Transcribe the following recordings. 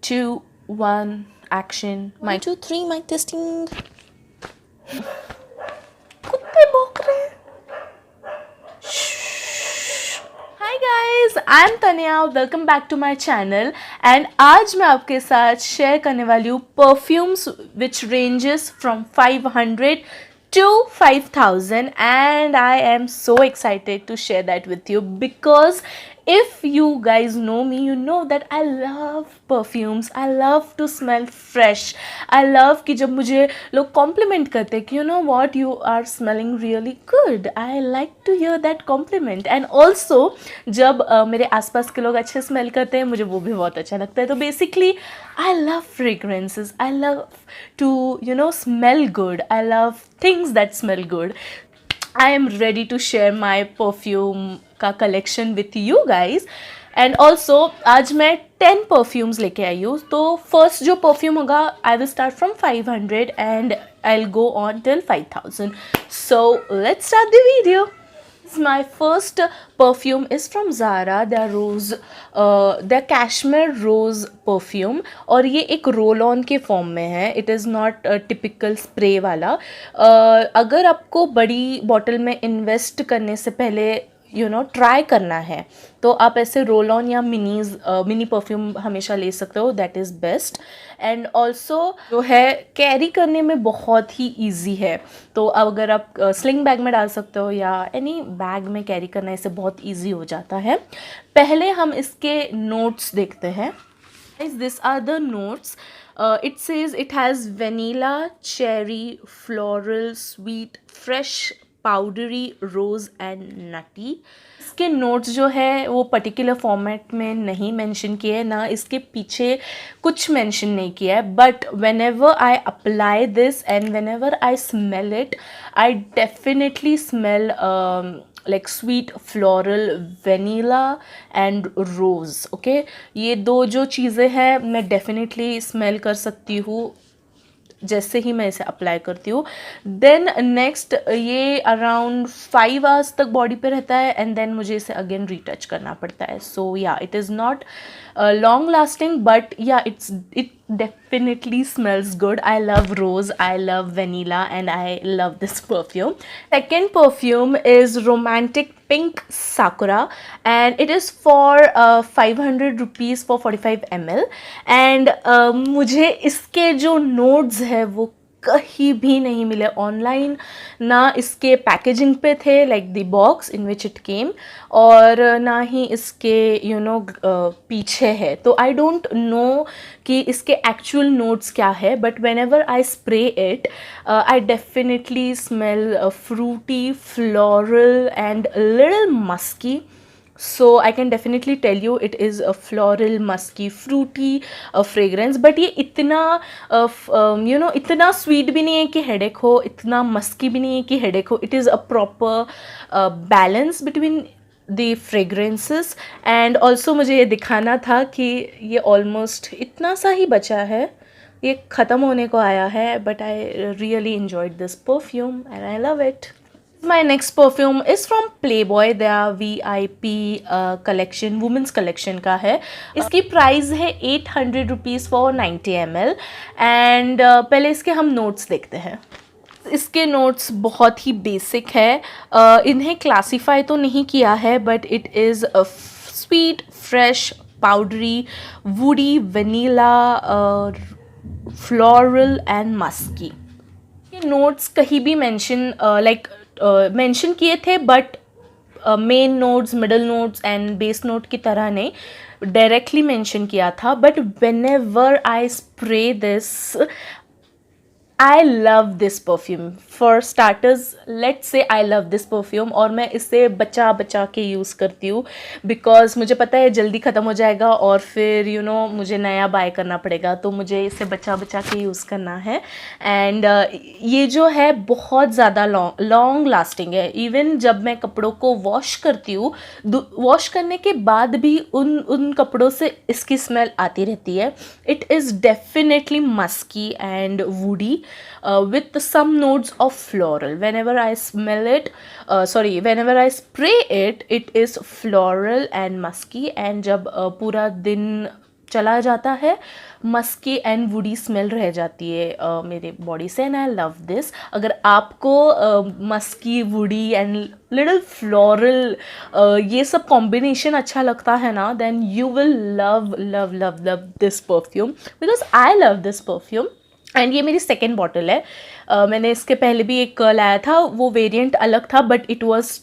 2, 1, action. Mic 2, 3, mic testing. कुत्ते भौंक रहे हैं. Hi guys, I'm Tanya. Welcome back to my channel. And आज मैं आपके साथ शेयर करने वाली हूँ perfumes which ranges from 500 to 5000, and I am so excited to share that with you because if you guys know me, you know that I love perfumes. I love to smell fresh. I love कि जब मुझे लोग compliment करते हैं कि you know what, you are smelling really good. I like to hear that compliment. And also जब मेरे आसपास के लोग अच्छे स्मेल करते हैं, मुझे वो भी बहुत अच्छा लगता है. तो basically I love fragrances. I love to smell good. I love things that smell good. I am ready to share my perfume का collection with you guys. And also आज मैं 10 perfumes लेके आई हूँ. तो first जो perfume होगा, I will start from 500 and I'll go on till 5000. So let's start the video. My first perfume is from Zara, the Cashmere Rose perfume, और ये एक रोल ऑन के फॉर्म में है. It is not typical spray वाला. अगर आपको बड़ी बॉटल में इन्वेस्ट करने से पहले ट्राई करना है तो आप ऐसे रोल ऑन या मिनी परफ्यूम हमेशा ले सकते हो. That is best. And also जो है कैरी करने में बहुत ही ईजी है. तो अगर आप स्लिंग बैग में डाल सकते हो या एनी बैग में कैरी करना इससे बहुत ईजी हो जाता है. पहले हम इसके नोट्स देखते हैं. These are the notes. It says it has vanilla, cherry, floral, sweet, fresh, powdery, rose and nutty. इसके नोट्स जो है वो पर्टिकुलर फॉर्मेट में नहीं मेंशन किए हैं, ना इसके पीछे कुछ मेंशन नहीं किया है. But whenever I apply this and when ever I smell it, I definitely smell like sweet, floral, vanilla and rose. Okay, ये दो जो चीज़ें हैं मैं डेफिनेटली स्मेल कर सकती हूँ जैसे ही मैं इसे अप्लाई करती हूँ. देन नेक्स्ट ये अराउंड 5 आवर्स तक बॉडी पे रहता है एंड देन मुझे इसे अगेन रीटच करना पड़ता है. सो या it is not long lasting but या it definitely smells good. I love rose, I love vanilla and I love this perfume. Second perfume is Romantic Pink Sakura and it is for 500 rupees for 45 ml. and मुझे इसके जो notes है वो कहीं भी नहीं मिले ऑनलाइन. ना इसके पैकेजिंग पे थे like the box in which it came, और ना ही इसके पीछे है. तो आई डोंट नो कि इसके एक्चुअल नोट्स क्या है. But whenever I spray it I definitely smell fruity, floral and little musky. So I can definitely tell you it is a floral, musky, fruity fragrance. but ये इतना इतना sweet भी नहीं है कि headache हो, इतना musky भी नहीं है कि headache हो. It is a proper balance between the fragrances. and also मुझे ये दिखाना था कि ये almost इतना सा ही बचा है, ये ख़त्म होने को आया है. but I really enjoyed this perfume and I love it. My next perfume is from Playboy. their VIP collection, women's collection का है. इसकी प्राइस है 800 रुपीज़ फॉर 90 ml. एंड पहले इसके हम नोट्स देखते हैं. इसके नोट्स बहुत ही बेसिक है. इन्हें क्लासीफाई तो नहीं किया है but it is sweet, fresh, powdery, woody, vanilla, floral and musky. ये नोट्स कहीं भी मेंशन मेंशन किए थे but main notes, middle notes and base note की तरह नहीं, डायरेक्टली मेंशन किया था. But whenever I spray this, I love this perfume. For starters, let's say I love this perfume और मैं इसे बचा बचा के यूज़ करती हूँ बिकॉज मुझे पता है जल्दी ख़त्म हो जाएगा और फिर मुझे नया बाय करना पड़ेगा. तो मुझे इसे बचा बचा के यूज़ करना है. एंड ये जो है बहुत ज़्यादा लॉन्ग लास्टिंग है. इवन जब मैं कपड़ों को वॉश करती हूँ, वॉश करने के बाद भी उन कपड़ों से इसकी स्मेल आती रहती है. It is definitely musky and woody with some notes of floral. Whenever I smell it, whenever I spray it, it is floral and musky. and जब पूरा दिन चला जाता है, मस्की एंड वुडी स्मेल रह जाती है मेरे बॉडी से, एंड आई लव दिस. अगर आपको musky, woody and little floral ये सब कॉम्बिनेशन अच्छा लगता है ना, then you will love love love love this perfume, because I love this perfume. And ये मेरी सेकेंड बॉटल है. मैंने इसके पहले भी एक लाया था, वो वेरिएंट अलग था बट इट वॉज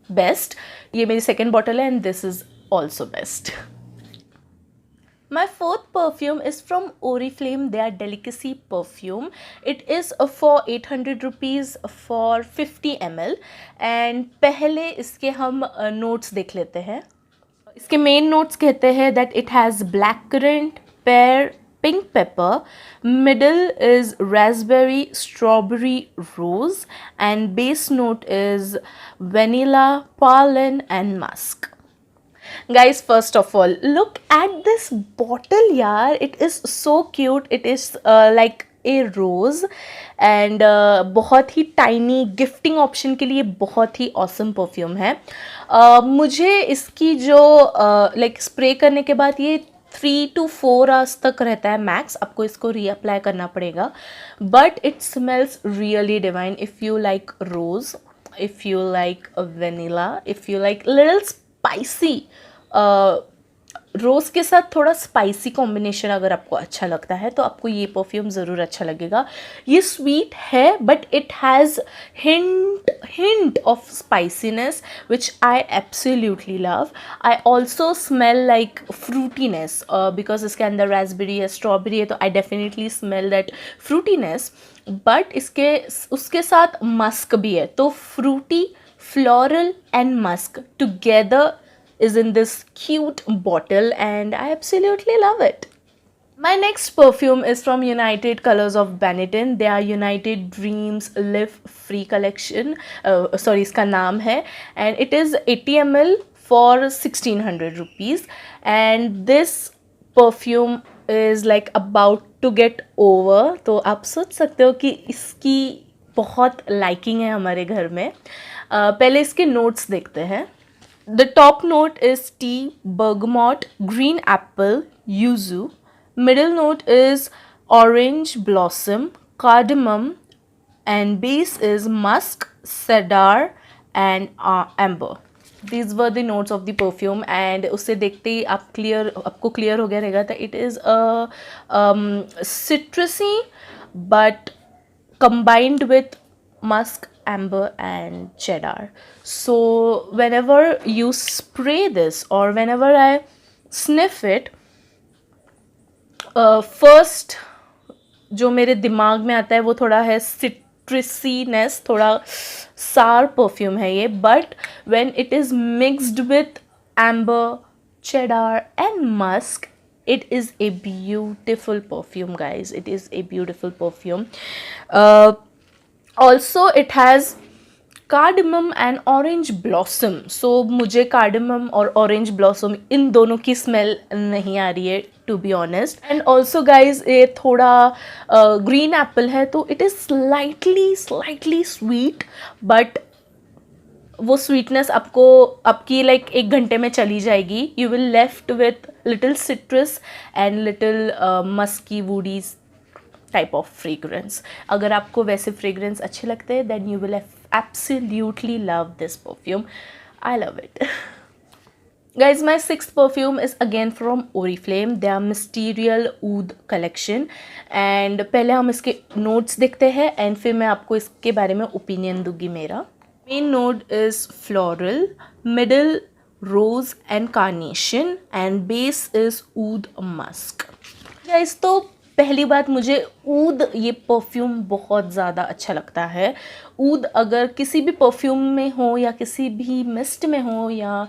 बेस्ट. ये मेरी सेकेंड बॉटल है and this is also best. My fourth perfume is from Oriflame, their Delicacy perfume. It is for 800 rupees for 50 ml. And पहले इसके हम notes देख लेते हैं. इसके main notes कहते हैं that it has blackcurrant, pear, pink pepper, middle is raspberry, strawberry, rose, and base note is vanilla, pollen and musk. Guys, first of all, look at this bottle yaar. It is so cute. It is like a rose and बहुत ही tiny gifting option के लिए बहुत ही awesome perfume है. मुझे इसकी जो like spray करने के बाद ये 3 to 4 आवर्स तक रहता है मैक्स. आपको इसको रीअप्लाई करना पड़ेगा, but it smells really divine. If you like rose, if you like vanilla, if you like little spicy, rose के साथ थोड़ा स्पाइसी कॉम्बिनेशन अगर आपको अच्छा लगता है तो आपको ये परफ्यूम ज़रूर अच्छा लगेगा. ये स्वीट है but it has hint of spiciness which I absolutely love. I also smell like fruitiness because इसके अंदर रास्पबेरी है, स्ट्रॉबेरी है, तो I definitely smell that fruitiness. But उसके साथ मस्क भी है, तो fruity, floral and musk together is in this cute bottle and I absolutely love it. My next perfume is from United Colors of Benetton. They are United Dreams Live Free Collection. Sorry, इसका नाम है, and it is 80 ml for 1600 rupees. And this perfume is like about to get over. तो आप सोच सकते हो कि इसकी बहुत लाइकिंग है हमारे घर में. पहले इसके नोट्स देखते हैं. The top note is tea, bergamot, green apple, yuzu. Middle note is orange blossom, cardamom, and base is musk, cedar, and amber. These were the notes of the perfume, and उससे देखते ही आपको clear हो गया रहेगा that it is a citrusy but combined with musk, amber and cheddar. So whenever you spray this or whenever I sniff it, first जो मेरे दिमाग में आता है वो थोड़ा है citrusyness, थोड़ा sour perfume है ये. But when it is mixed with amber, cheddar and musk, it is a beautiful perfume, guys. It is a beautiful perfume. Also it has cardamom and orange blossom. So मुझे cardamom और orange blossom इन दोनों की smell नहीं आ रही है, to be honest. And also guys, ये थोड़ा green apple है, तो it is slightly sweet, but वो sweetness आपकी like 1 घंटे में चली जाएगी. You will left with little citrus and little musky woody type of fragrance. अगर आपको वैसे fragrance अच्छे लगते हैं then you will absolutely love this perfume. I love it. Guys, my 6th perfume is again from Oriflame. They are Mysterial Oud collection. And पहले हम इसके notes देखते हैं and फिर मैं आपको इसके बारे में opinion दूंगी मेरा. Main note is floral, middle rose and carnation, and base is oud musk. Guys, तो पहली बात, मुझे ऊद ये परफ्यूम बहुत ज़्यादा अच्छा लगता है. ऊद अगर किसी भी परफ्यूम में हो या किसी भी मिस्ट में हो, या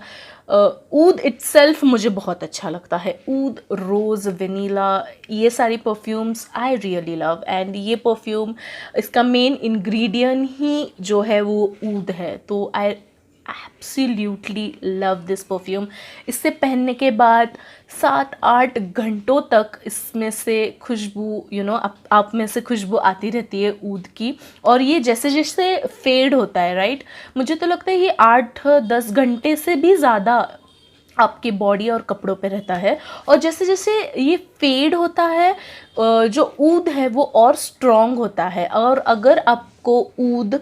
ऊद इटसेल्फ मुझे बहुत अच्छा लगता है. ऊद, रोज़, वेनिला, ये सारी perfumes I really love. And ये परफ्यूम, इसका मेन इंग्रेडिएंट ही जो है वो ऊद है. तो आई एब्सोल्युटली लव दिस परफ्यूम. इससे पहनने के बाद 7-8 घंटों तक इसमें से खुशबू आप में से खुशबू आती रहती है ऊद की. और ये जैसे जैसे फेड होता है, राइट, मुझे तो लगता है ये 8-10 घंटे से भी ज़्यादा आपकी बॉडी और कपड़ों पे रहता है। और जैसे जैसे ये फेड होता है जो ऊद है वो और स्ट्रॉन्ग होता है। और अगर आपको ऊद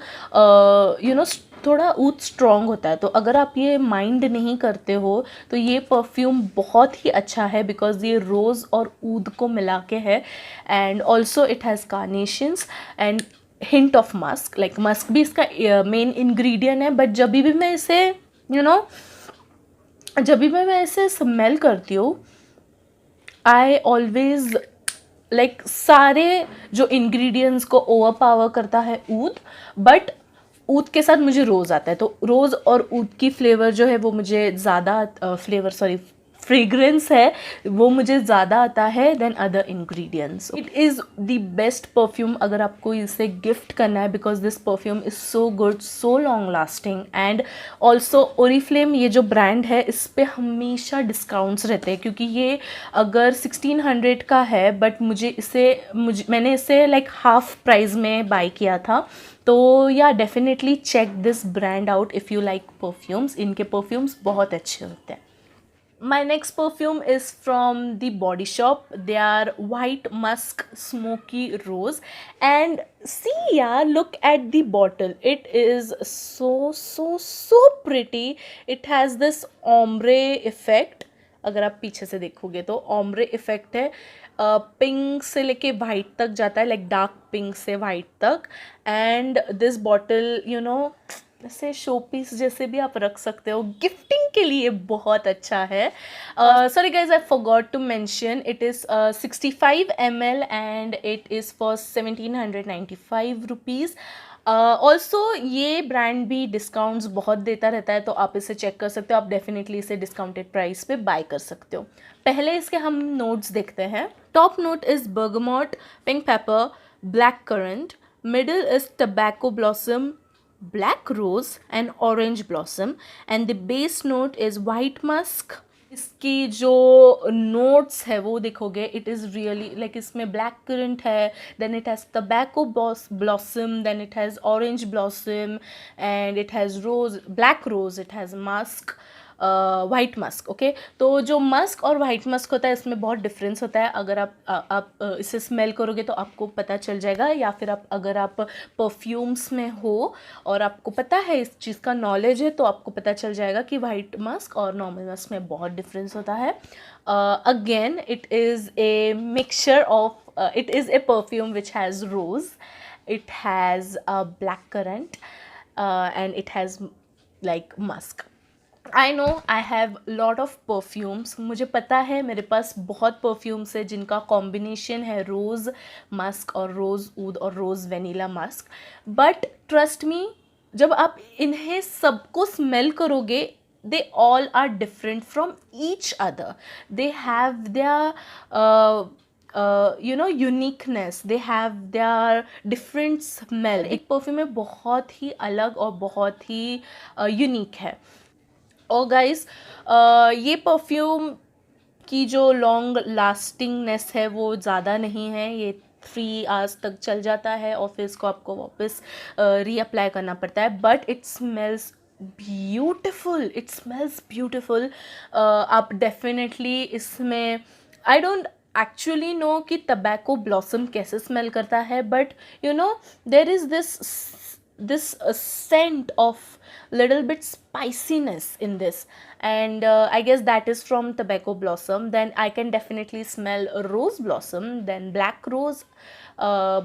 थोड़ा ऊद स्ट्रॉन्ग होता है, तो अगर आप ये माइंड नहीं करते हो तो ये परफ्यूम बहुत ही अच्छा है, बिकॉज ये रोज़ और ऊद को मिला के है। And also it has carnations and hint of musk. Like musk भी इसका मेन इंग्रेडिएंट है, बट जब भी मैं इसे जब भी मैं इसे स्मेल करती हूँ, आई ऑलवेज लाइक सारे जो इंग्रेडिएंट्स को ओवर पावर करता है ऊद, बट ऊद के साथ मुझे रोज़ आता है, तो रोज़ और ऊद की फ्लेवर जो है वो मुझे ज़्यादा फ्रेग्रेंस है वो मुझे ज़्यादा आता है then other ingredients. It is the best perfume अगर आपको इसे गिफ्ट करना है, because this perfume is so good, so long lasting. And also Oriflame ये जो ब्रांड है इस पर हमेशा डिस्काउंट्स रहते हैं, क्योंकि ये अगर 1600 का है, बट मैंने इसे लाइक हाफ प्राइस में बाय किया था। तो yeah definitely check this brand out if you like perfumes. इनके परफ्यूम्स बहुत अच्छे होते हैं। My next perfume is from the Body Shop. They are White Musk Smoky Rose. And see, yeah, look at the bottle. It is so pretty. It has this ombre effect. अगर आप पीछे से देखोगे तो ombre effect है, pink से लेके white तक जाता है, लाइक डार्क पिंक से वाइट तक। एंड दिस बॉटल ऐसे शो पीस जैसे भी आप रख सकते हो, गिफ्टिंग के लिए बहुत अच्छा है। Sorry guys, I forgot to mention, it is 65 ml and it is for 1795 rupees. Also ये ब्रांड भी डिस्काउंट्स बहुत देता रहता है, तो आप इसे चेक कर सकते हो। आप डेफिनेटली इसे डिस्काउंटेड प्राइस पे बाय कर सकते हो। पहले इसके हम नोट्स देखते हैं। Top note is bergamot, pink paper, black currant, middle is tobacco blossom, black rose and orange blossom, and the base note is white musk. इसकी जो नोट्स है वो देखोगे, इट इज़ रियली लाइक इसमें ब्लैक करंट है, then it has tobacco blossom, then it has orange blossom and it has rose, black rose, it has musk, white musk. Okay, तो जो Musk और वाइट मस्क होता है इसमें बहुत difference होता है। अगर आप इसे स्मेल करोगे तो आपको पता चल जाएगा, या फिर अगर आप परफ्यूम्स में हो और आपको पता है, इस चीज़ का नॉलेज है, तो आपको पता चल जाएगा कि वाइट मस्क और नॉर्मल मस्क में बहुत डिफरेंस होता है। Again it is a mixture of, it is a perfume which has rose, it has a black currant and it has like musk. I know I have lot of perfumes, मुझे पता है मेरे पास बहुत perfumes है जिनका combination है रोज़ Musk और rose ऊद और rose vanilla musk, but trust me, जब आप इन्हें सबको स्मेल करोगे, they all are different from each other. They have their uniqueness, they have their different smell. एक परफ्यूम में बहुत ही अलग और बहुत ही यूनिक है। और गाइस, ये परफ्यूम की जो लॉन्ग लास्टिंगनेस है वो ज़्यादा नहीं है, ये 3 आवर्स तक चल जाता है और फिर इसको आपको वापस रीअप्लाई करना पड़ता है, but it smells beautiful, it smells beautiful. आप डेफिनेटली इसमें, आई डोंट एक्चुअली नो कि टबैको ब्लॉसम कैसे स्मेल करता है, but there is this scent of little bit spiciness in this, and I guess that is from tobacco blossom. Then I can definitely smell rose blossom, then black rose,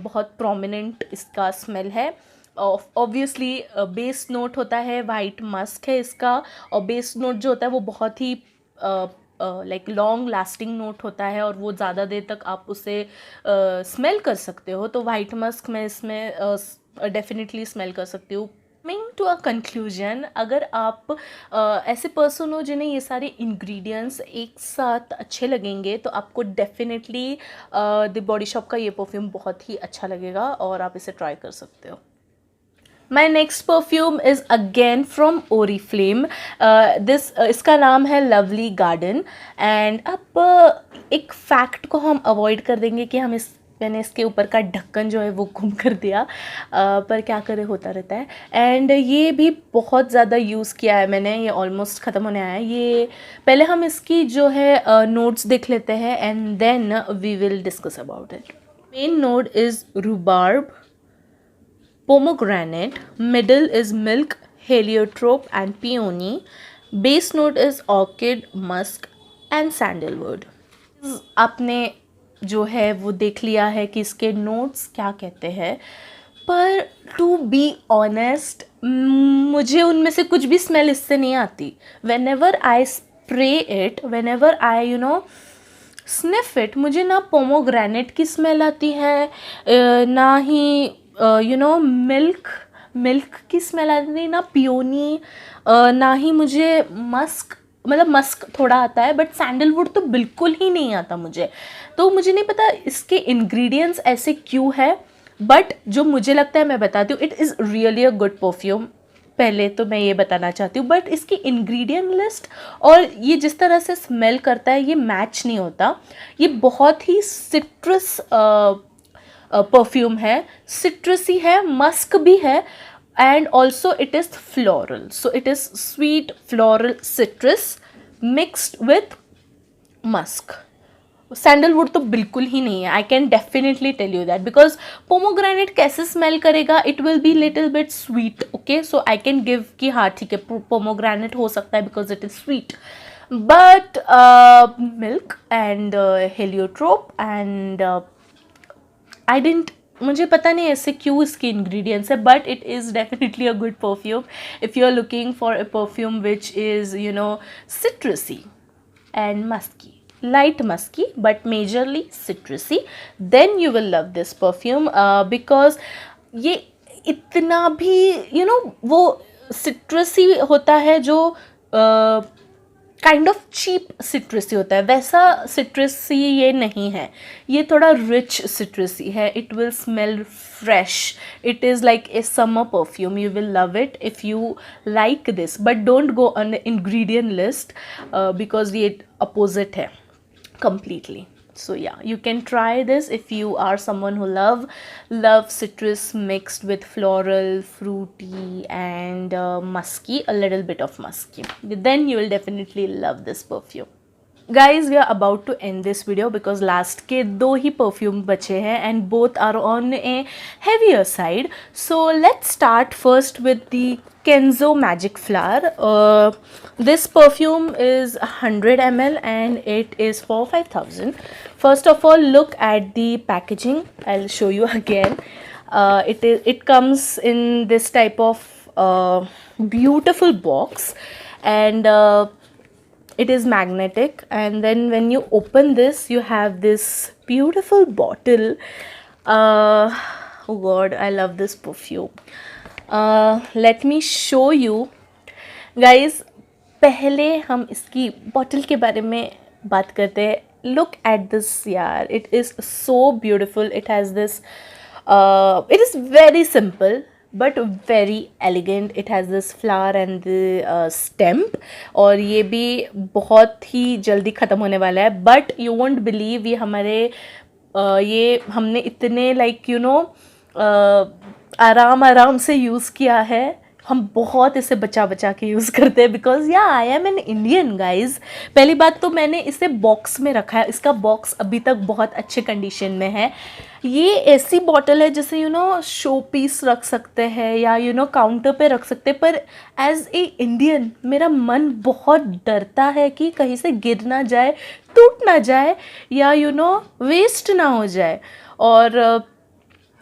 बहुत prominent इसका smell है। Obviously base note होता है, white Musk है इसका, और base note जो होता है वो बहुत ही लाइक लॉन्ग लास्टिंग नोट होता है और वो ज़्यादा देर तक आप उसे स्मेल कर सकते हो। तो वाइट मस्क मैं इसमें डेफिनेटली स्मेल कर सकती हूँ। कमिंग टू अ कंक्लूजन, अगर आप ऐसे पर्सन हो जिन्हें ये सारे इंग्रेडिएंट्स एक साथ अच्छे लगेंगे, तो आपको डेफिनेटली द बॉडी शॉप का ये परफ्यूम बहुत ही अच्छा लगेगा और आप इसे ट्राई कर सकते हो। My next perfume is again from Oriflame. इसका नाम है लवली गार्डन। एंड अब एक फैक्ट को हम अवॉइड कर देंगे कि हम इस मैंने इसके ऊपर का ढक्कन जो है वो गुम कर दिया, पर क्या करे, होता रहता है। एंड ये भी बहुत ज़्यादा यूज़ किया है मैंने, ये ऑलमोस्ट ख़त्म होने आया है। ये पहले हम इसकी जो है नोट्स देख लेते हैं and then we will discuss about it. Main note is rhubarb, pomegranate, middle is milk, heliotrope and peony, base note is orchid, musk and sandalwood। आपने जो है वो देख लिया है कि इसके नोट्स क्या कहते हैं, पर टू बी ऑनेस्ट मुझे उनमें से कुछ भी स्मेल इससे नहीं आती। When ever I spray it, when ever I sniff it, मुझे ना पोमोग्रेनेट की स्मेल आती है, ना ही मिल्क की स्मेल आती है, ना पियोनी, ना ही मुझे मस्क, मतलब मस्क थोड़ा आता है, बट सैंडलवुड तो बिल्कुल ही नहीं आता मुझे। तो मुझे नहीं पता इसके इंग्रेडिएंट्स ऐसे क्यों है, बट जो मुझे लगता है मैं बताती हूँ, it is really a good perfume. पहले तो मैं ये बताना चाहती हूँ, बट इसकी इंग्रेडिएंट लिस्ट और ये जिस तरह से स्मेल करता है ये मैच नहीं होता। ये बहुत ही सिट्रस परफ्यूम है, सिट्रसी है, मस्क भी है, and also it is floral, so it is sweet floral citrus mixed with musk. Sandalwood तो बिल्कुल ही नहीं है, I can definitely tell you that, because pomegranate कैसे स्मेल करेगा, it will be little bit sweet, okay, so I can give कि हाँ ठीक है पोमोग्रेनेट हो सकता है because it is sweet, but milk and heliotrope and I didn't, मुझे पता नहीं ऐसे क्यों इसके इंग्रेडिएंट्स है, but it is definitely a good perfume if you are looking for a perfume which is citrusy and musky, light musky but majorly citrusy, then you will love this perfume because ये इतना भी वो citrusy होता है जो kind of cheap सिट्रसी होता है, वैसा सिट्रसी ये नहीं है, ये थोड़ा रिच सिट्रसी है। It will smell fresh, it is like a summer perfume, you will love it if you like this, but don't go on the ingredient list because ये अपोजिट है completely. So yeah, you can try this if you are someone who love citrus mixed with floral, fruity and musky, a little bit of musky, then you will definitely love this perfume. Guys, we are about to end this video because last के दो ही perfume बचे हैं and both are on a heavier side. So let's start first with the Kenzo Magic Flower. This perfume is 100 ml and it is for 5,000. First of all, look at the packaging. I'll show you again. It comes in this type of beautiful box, and it is magnetic, and then when you open this you have this beautiful bottle. Oh god, I love this perfume. Let me show you guys. पहले हम इसकी bottle के बारे में बात करते हैं. Look at this यार, it is so beautiful. It has this it is very simple but very elegant. It has this flower and the stem, और ये भी बहुत ही जल्दी ख़त्म होने वाला है. बट यू वोंट बिलीव ये हमारे ये हमने इतने लाइक आराम से यूज़ किया है. हम बहुत इसे बचा बचा के यूज़ करते हैं बिकॉज या I am an Indian guys. पहली बात तो मैंने इसे बॉक्स में रखा है. इसका बॉक्स अभी तक बहुत अच्छे कंडीशन में है. ये ऐसी बॉटल है जैसे शो पीस रख सकते हैं या काउंटर पे रख सकते हैं. पर एज ए इंडियन मेरा मन बहुत डरता है कि कहीं से गिर ना जाए, टूट ना जाए या वेस्ट ना हो जाए. और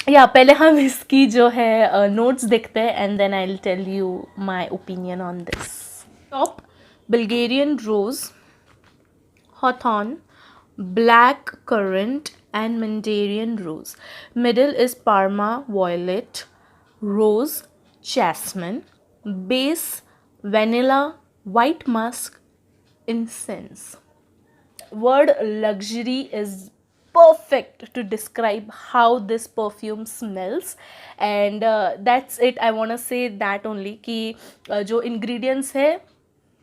या पहले हम इसकी जो है नोट्स देखते हैं and then I will tell you my opinion on this. Top Bulgarian rose, hawthorn, black currant and Mandarin rose. Middle is Parma violet, rose, jasmine. Base vanilla, white musk, incense. Word luxury is perfect to describe how this perfume smells, and that's it. I want to say that only कि जो ingredients है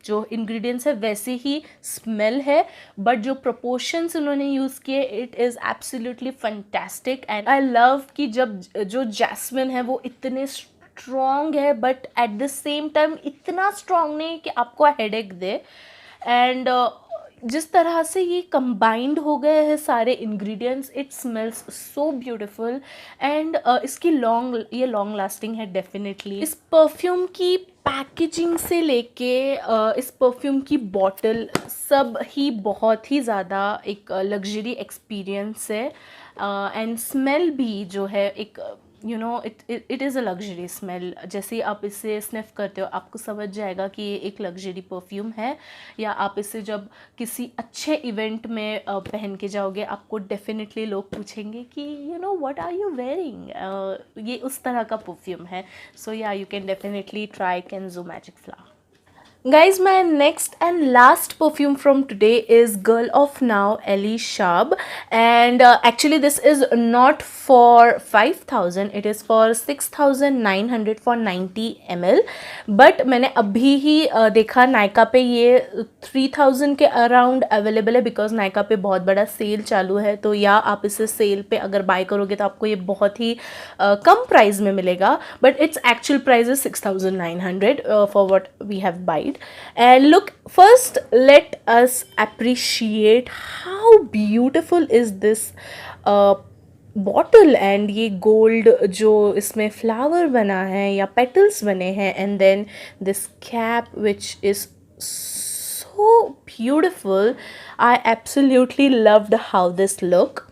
जो ingredients है वैसे ही smell है, but जो proportions उन्होंने use किए it is absolutely fantastic. And I love कि जब जो जैस्मिन है वो इतने स्ट्रॉन्ग है but at the same time इतना स्ट्रॉन्ग नहीं कि आपको हेडेक दे। एंड जिस तरह से ये कंबाइंड हो गए हैं सारे ingredients, it smells so beautiful. And इसकी ये लॉन्ग लास्टिंग है डेफिनेटली। इस परफ्यूम की पैकेजिंग से लेके इस परफ्यूम की बॉटल सब ही बहुत ही ज़्यादा एक लग्जरी एक्सपीरियंस है। एंड स्मेल भी जो है एक it is a luxury smell. जैसे आप इसे स्निफ करते हो आपको समझ जाएगा कि ये एक लग्जरी परफ्यूम है। या आप इसे जब किसी अच्छे इवेंट में पहन के जाओगे आपको डेफिनेटली लोग पूछेंगे कि व्हाट आर यू वेयरिंग, ये उस तरह का परफ्यूम है। सो या you can definitely try केंजो magic flower. Guys, my next and last perfume from today is Girl of Now Ellie Shab, and actually this is not for 5,000, it is for 6,900 for 90 ml. But मैंने अभी ही देखा नायका पे ये 3,000 के around available है, because Nykaa पे बहुत बड़ा सेल चालू है। तो या आप इसे सेल पे अगर बाय करोगे तो आपको ये बहुत ही कम प्राइस में मिलेगा, but its actual price is 6,900 for what we have buyed. And look, first let us appreciate how beautiful is this bottle। and ये gold जो इसमें flower बना है या petals बने हैं, and then this cap which is so beautiful। I absolutely loved how this look।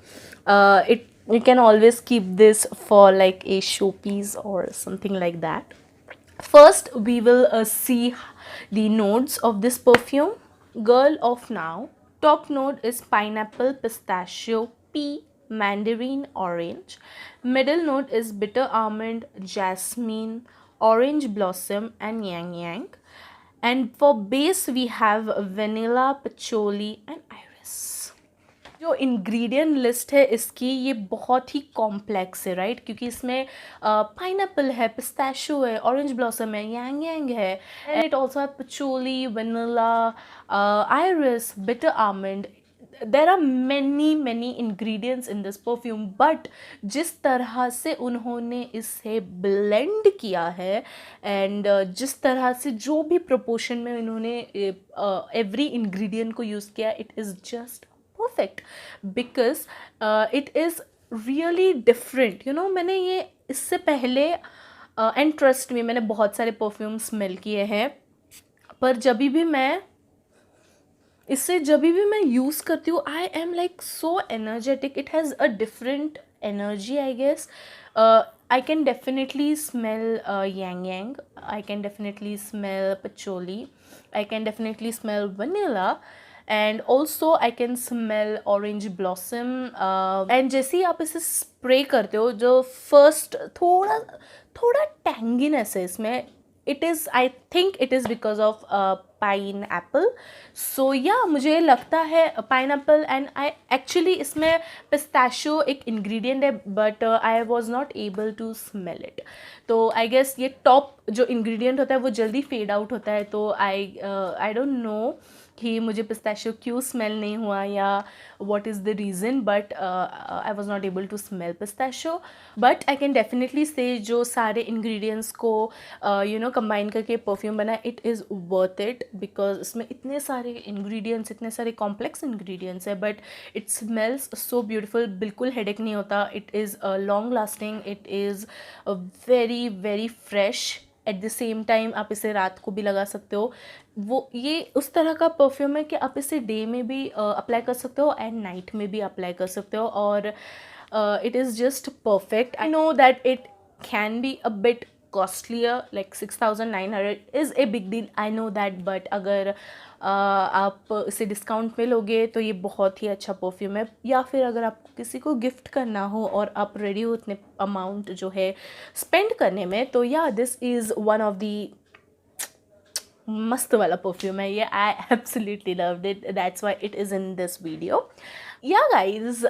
You can always keep this for like a showpiece or something like that। First we will see the notes of this perfume. Girl of Now, top note is pineapple, pistachio, pea, mandarin, orange. Middle note is bitter almond, jasmine, orange blossom and yang yang. And for base we have vanilla, patchouli and iris। जो ingredient list है इसकी ये बहुत ही complex है, right? क्योंकि इसमें pineapple है, pistachio है, ऑरेंज ब्लॉसम है, यांग यांग है, एंड इट ऑल्सो है patchouli, vanilla, iris, bitter almond. There are many ingredients in this perfume, but जिस तरह से उन्होंने इसे ब्लेंड किया है एंड जिस तरह से जो भी प्रोपोर्शन में उन्होंने एवरी इंग्रेडिएंट को यूज़ किया, it is just perfect because it is really different। मैंने ये इससे पहले एंड ट्रस्ट में मैंने बहुत सारे परफ्यूम स्मेल किए हैं, पर जब भी मैं यूज़ करती हूँ I am like so energetic. It has a different energy I guess. I can definitely smell yang yang, I can definitely smell patchouli, I can definitely smell vanilla, and also I can smell orange blossom. And जैसे ही आप इसे spray करते हो जो first थोड़ा tanginess है इसमें, it is I think it is because of pineapple. So yeah मुझे लगता है pineapple, and I actually इसमें पिस्ताशियो एक इंग्रेडिएंट है but I was not able to smell it. तो आई गेस ये टॉप जो इंग्रेडिएंट होता है वो जल्दी फेड आउट होता है। तो आई डोंट नो कि मुझे पिस्ताशियो क्यों स्मेल नहीं हुआ या what is the reason, but I was not able to smell pistachio। but I can definitely say जो सारे ingredients को combine करके perfume बना, it is worth it because इसमें इतने सारे ingredients, इतने सारे complex ingredients है, but it smells so beautiful। बिल्कुल headache नहीं होता, it is long lasting, it is very very fresh। At the same time आप इसे रात को भी लगा सकते हो। वो ये उस तरह का परफ्यूम है कि आप इसे डे में भी अप्लाई कर सकते हो एंड नाइट में भी अप्लाई कर सकते हो, और it is just perfect. I know that it can be a bit costlier, like 6,900 is a big deal, I know that, but अगर आप इसे डिस्काउंट में लोगे तो ये बहुत ही अच्छा परफ्यूम है। या फिर अगर आपको किसी को गिफ्ट करना हो और आप रेडी हो इतने अमाउंट जो है स्पेंड करने में, तो yeah this is one of the मस्त वाला परफ्यूम है ये. I absolutely loved it, that's why it is in this video. Yeah guys,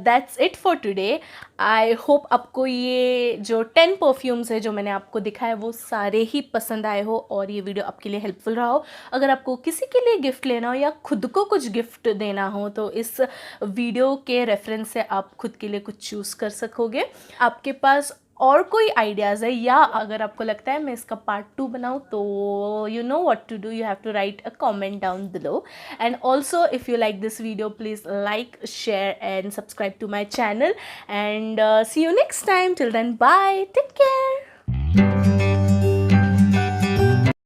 that's it for today. I hope आपको ये जो 10 परफ्यूम्स है जो मैंने आपको दिखाया वो सारे ही पसंद आए हो और ये वीडियो आपके लिए हेल्पफुल रहा हो. अगर आपको किसी के लिए गिफ्ट लेना हो या खुद को कुछ गिफ्ट देना हो तो इस वीडियो के रेफरेंस से आप खुद के लिए कुछ चूज़ कर सकोगे. आपके पास और कोई आइडियाज़ है या अगर आपको लगता है मैं इसका पार्ट 2 बनाऊँ तो you know what to do, you have to write a comment down below. And also if you like this video please like, share and subscribe to my channel. And see you next time. Till then, bye, take care.